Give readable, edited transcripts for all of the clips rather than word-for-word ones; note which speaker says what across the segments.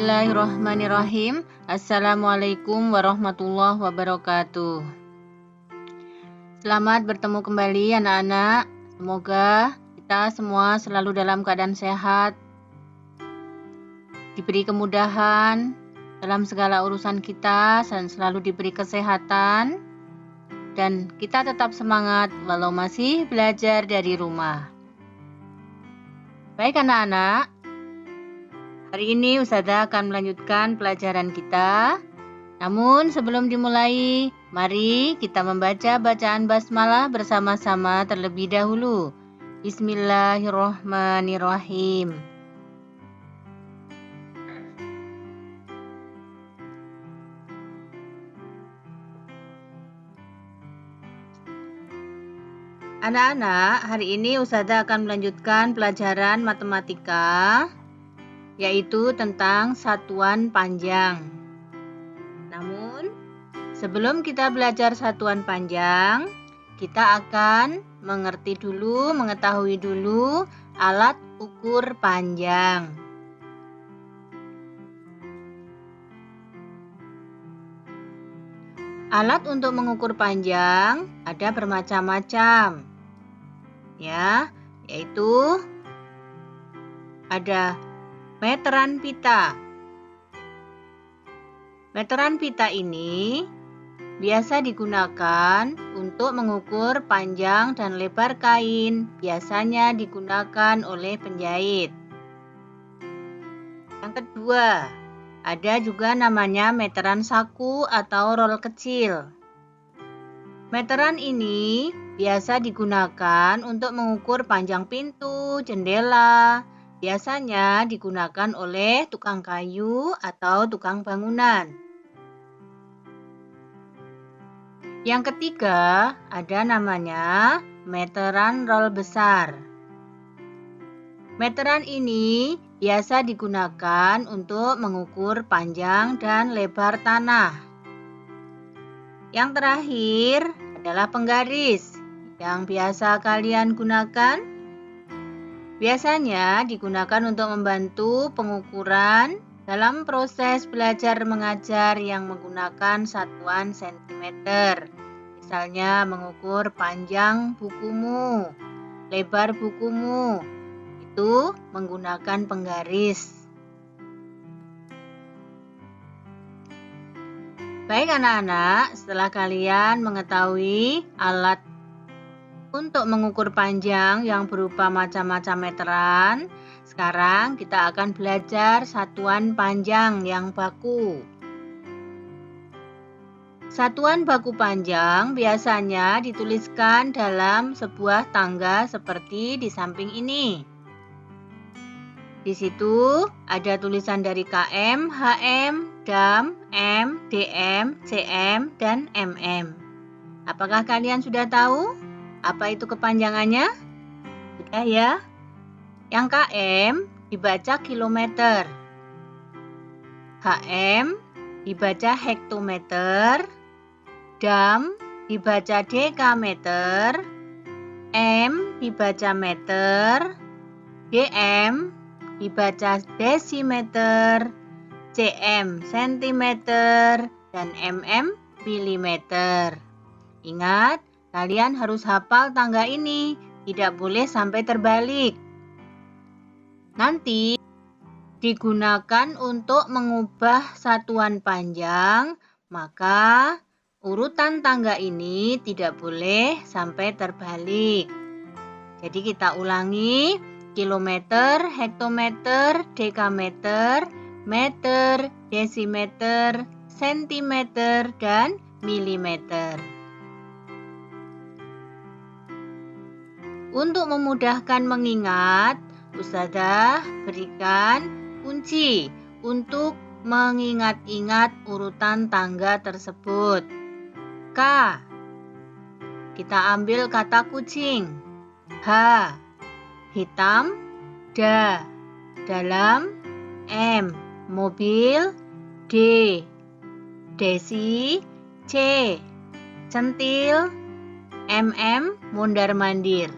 Speaker 1: Bismillahirrahmanirrahim. Assalamualaikum warahmatullahi wabarakatuh. Selamat bertemu kembali anak-anak. Semoga kita semua selalu dalam keadaan sehat, diberi kemudahan dalam segala urusan kita, dan selalu diberi kesehatan, dan kita tetap semangat walau masih belajar dari rumah. Baik anak-anak, hari ini Ustazah akan melanjutkan pelajaran kita. Namun sebelum dimulai, mari kita membaca bacaan basmalah bersama-sama terlebih dahulu. Bismillahirrahmanirrahim. Anak-anak, hari ini Ustazah akan melanjutkan pelajaran matematika, yaitu tentang satuan panjang. Namun, sebelum kita belajar satuan panjang, kita akan mengetahui dulu alat ukur panjang. Alat untuk mengukur panjang ada bermacam-macam. Yaitu ada meteran pita. Meteran pita ini biasa digunakan untuk mengukur panjang dan lebar kain. Biasanya digunakan oleh penjahit. Yang kedua, ada juga namanya meteran saku atau rol kecil. Meteran ini biasa digunakan untuk mengukur panjang pintu, jendela. Biasanya digunakan oleh tukang kayu atau tukang bangunan. Yang ketiga, ada namanya meteran rol besar. Meteran ini biasa digunakan untuk mengukur panjang dan lebar tanah. Yang terakhir adalah penggaris yang biasa kalian gunakan. Biasanya digunakan untuk membantu pengukuran dalam proses belajar mengajar yang menggunakan satuan sentimeter. Misalnya mengukur panjang bukumu, lebar bukumu, itu menggunakan penggaris. Baik anak-anak, setelah kalian mengetahui alat untuk mengukur panjang yang berupa macam-macam meteran, sekarang kita akan belajar satuan panjang yang baku. Satuan baku panjang biasanya dituliskan dalam sebuah tangga seperti di samping ini. Di situ ada tulisan dari km, hm, dam, m, dm, cm, dan mm. Apakah kalian sudah tahu apa itu kepanjangannya? Sudah ya? Yang km dibaca kilometer, hm dibaca hektometer, dam dibaca dekameter, m dibaca meter, dm dibaca desimeter, cm sentimeter, dan mm milimeter. Ingat, kalian harus hafal tangga ini, tidak boleh sampai terbalik. Nanti digunakan untuk mengubah satuan panjang, maka urutan tangga ini tidak boleh sampai terbalik. Jadi kita ulangi, kilometer, hektometer, dekameter, meter, desimeter, sentimeter, dan milimeter. Untuk memudahkan mengingat, Ustazah berikan kunci untuk mengingat-ingat urutan tangga tersebut. K. Kita ambil kata kucing. H. Hitam. D. Dalam. M. Mobil. D. Desi. C. Centil. MM. Mondar-mandir.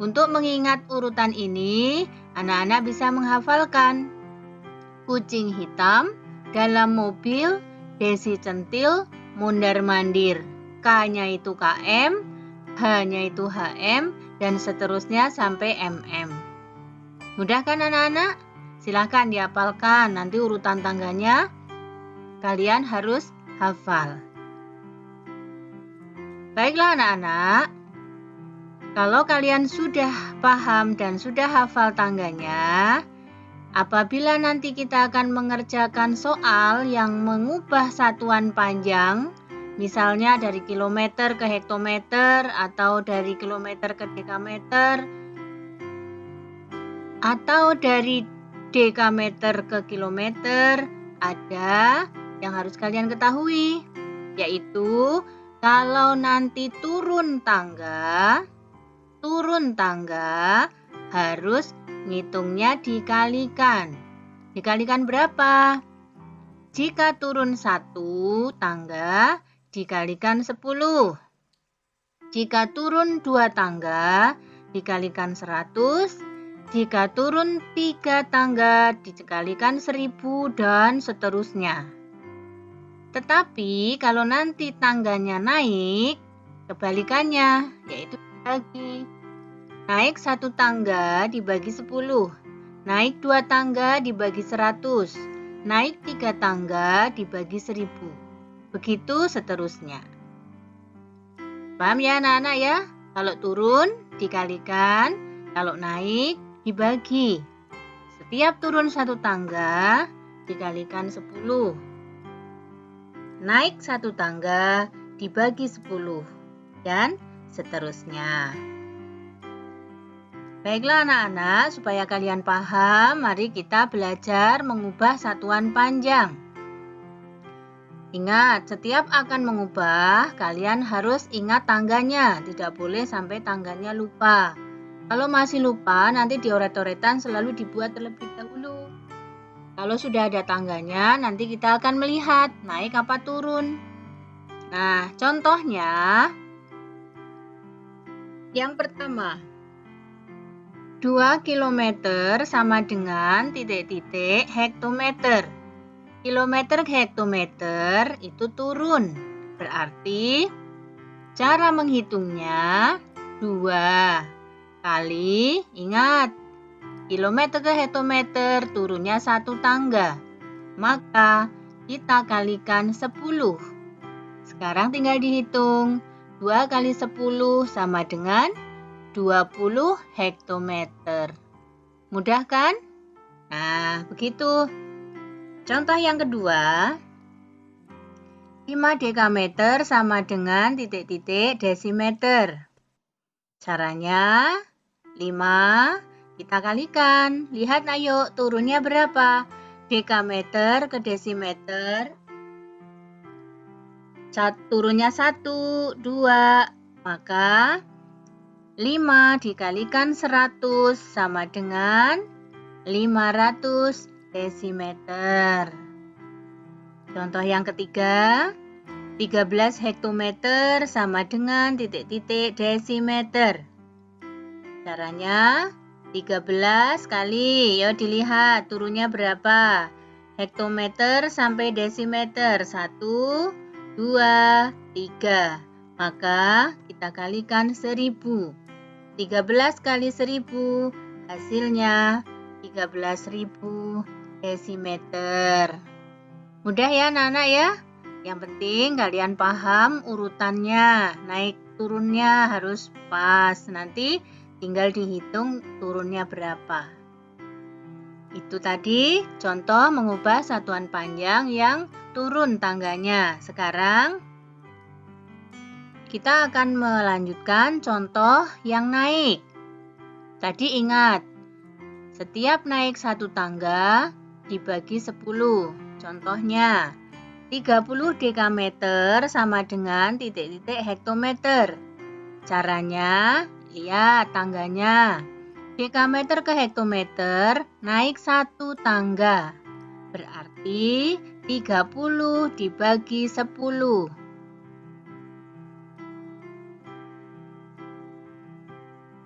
Speaker 1: Untuk mengingat urutan ini, anak-anak bisa menghafalkan kucing hitam, dalam mobil, Desi centil, mondar-mandir. K-nya itu KM, H-nya itu HM, dan seterusnya sampai MM. Mudah kan anak-anak? Silahkan dihafalkan, nanti urutan tangganya kalian harus hafal. Baiklah anak-anak, kalau kalian sudah paham dan sudah hafal tangganya, apabila nanti kita akan mengerjakan soal yang mengubah satuan panjang, misalnya dari kilometer ke hektometer atau dari kilometer ke dekameter, atau dari dekameter ke kilometer, ada yang harus kalian ketahui, yaitu kalau nanti turun tangga harus ngitungnya dikalikan. Dikalikan berapa? Jika turun 1 tangga, dikalikan 10. Jika turun 2 tangga, dikalikan 100. Jika turun 3 tangga, dikalikan 1000 dan seterusnya. Tetapi kalau nanti tangganya naik, kebalikannya, yaitu dibagi. Naik 1 tangga dibagi 10. Naik 2 tangga dibagi 100. Naik 3 tangga dibagi 1000. Begitu seterusnya. Paham ya anak-anak ya? Kalau turun dikalikan, kalau naik dibagi. Setiap turun 1 tangga dikalikan 10. Naik 1 tangga dibagi 10 dan seterusnya. Baiklah anak-anak, supaya kalian paham, mari kita belajar mengubah satuan panjang. Ingat, setiap akan mengubah, kalian harus ingat tangganya. Tidak boleh sampai tangganya lupa. Kalau masih lupa, nanti dioret-oretan selalu dibuat terlebih dahulu. Kalau sudah ada tangganya, nanti kita akan melihat naik apa turun. Nah, contohnya yang pertama, 2 km sama dengan titik-titik hektometer. Kilometer ke hektometer itu turun. Berarti cara menghitungnya 2 kali, ingat, kilometer ke hektometer turunnya 1 tangga. Maka kita kalikan 10. Sekarang tinggal dihitung. 2 kali 10 sama dengan 20 hektometer. Mudah kan? Nah, begitu. Contoh yang kedua, 5 dekameter sama dengan titik-titik desimeter. Caranya 5 kita kalikan. Lihat ayo turunnya berapa? Dekameter ke desimeter. Turunnya 1, 2. Maka 5 dikalikan 100 sama dengan 500 desimeter. Contoh yang ketiga, 13 hektometer sama dengan titik-titik desimeter. Caranya 13 kali, yuk dilihat turunnya berapa. Hektometer sampai desimeter, 1, 2, 3. Maka kita kalikan 1000. 13 kali 1000, hasilnya 13.000 desimeter. Mudah ya anak-anak ya? Yang penting kalian paham urutannya, naik turunnya harus pas. Nanti tinggal dihitung turunnya berapa. Itu tadi contoh mengubah satuan panjang yang turun tangganya. Sekarang kita akan melanjutkan contoh yang naik. Tadi ingat, setiap naik 1 tangga dibagi 10. Contohnya, 30 dekameter sama dengan titik-titik hektometer. Caranya, lihat tangganya. Dekameter ke hektometer naik 1 tangga. Berarti 30 dibagi 10.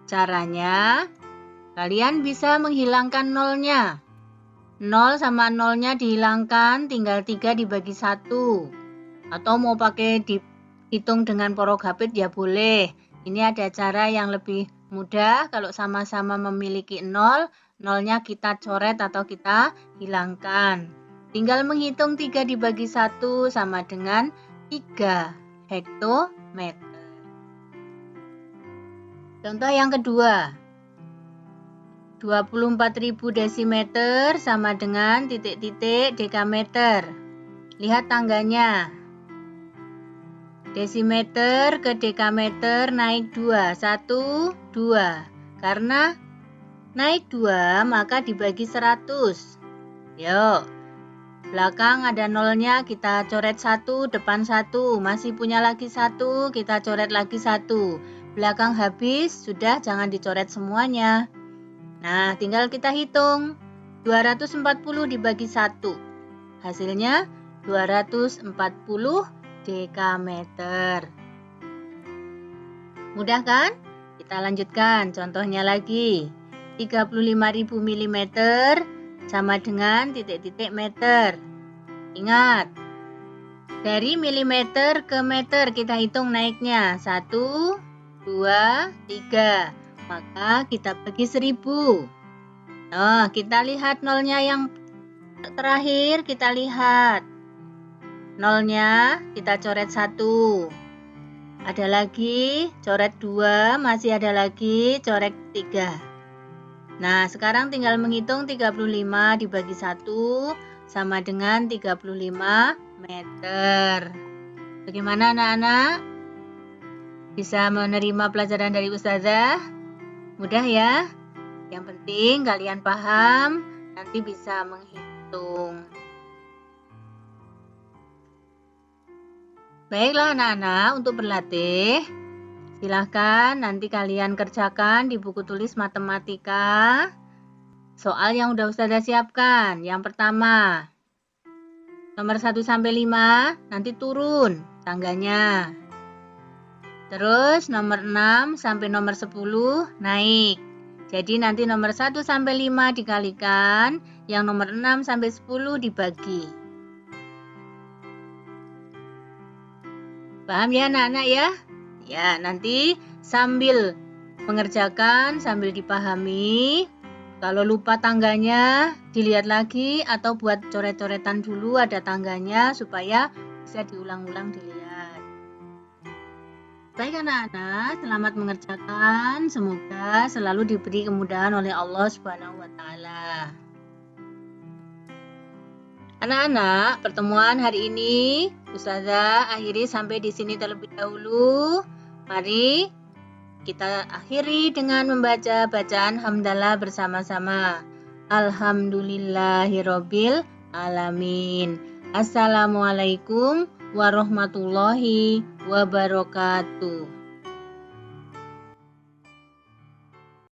Speaker 1: Caranya, kalian bisa menghilangkan nolnya. 0 sama 0-nya dihilangkan, tinggal 3 dibagi 1. Atau mau pakai dihitung dengan porogapit ya boleh. Ini ada cara yang lebih mudah. Kalau sama-sama memiliki 0, 0-nya kita coret atau kita hilangkan. Tinggal menghitung 3 dibagi 1 sama dengan 3 hektometer. Contoh yang kedua. 24.000 desimeter sama dengan titik-titik dekameter. Lihat tangganya. Desimeter ke dekameter naik 2. 1, 2. Karena naik 2 maka dibagi 100. Yuk. Belakang ada nolnya, kita coret 1, depan 1. Masih punya lagi 1, kita coret lagi 1. Belakang habis, sudah jangan dicoret semuanya. Nah, tinggal kita hitung. 240 dibagi 1. Hasilnya 240 dekameter. Mudah kan? Kita lanjutkan contohnya lagi. 35.000 mm sama dengan titik-titik meter. Ingat, dari milimeter ke meter kita hitung naiknya. 1, 2, 3. Maka kita bagi 1000. Nah, kita lihat nolnya yang terakhir, kita lihat. Nolnya kita coret 1. Ada lagi, coret 2, masih ada lagi, coret 3. Nah, sekarang tinggal menghitung 35 dibagi 1 sama dengan 35 meter. Bagaimana anak-anak? Bisa menerima pelajaran dari Ustazah? Mudah ya? Yang penting kalian paham, nanti bisa menghitung. Baiklah anak-anak, untuk berlatih, silahkan nanti kalian kerjakan di buku tulis matematika soal yang udah Ustazah siapkan. Yang pertama, nomor 1 sampai 5 nanti turun tangganya. Terus nomor 6 sampai nomor 10 naik. Jadi nanti nomor 1 sampai 5 dikalikan, yang nomor 6 sampai 10 dibagi. Paham ya anak-anak ya? Ya, nanti sambil mengerjakan, sambil dipahami. Kalau lupa tangganya, dilihat lagi atau buat coret-coretan dulu ada tangganya supaya bisa diulang-ulang dilihat. Baik anak-anak, selamat mengerjakan. Semoga selalu diberi kemudahan oleh Allah Subhanahu wa Ta'ala. Anak-anak, pertemuan hari ini Ustazah akhiri sampai di sini terlebih dahulu. Mari kita akhiri dengan membaca bacaan hamdalah bersama-sama. Alhamdulillahirabbil alamin. Assalamualaikum warahmatullahi wabarakatuh.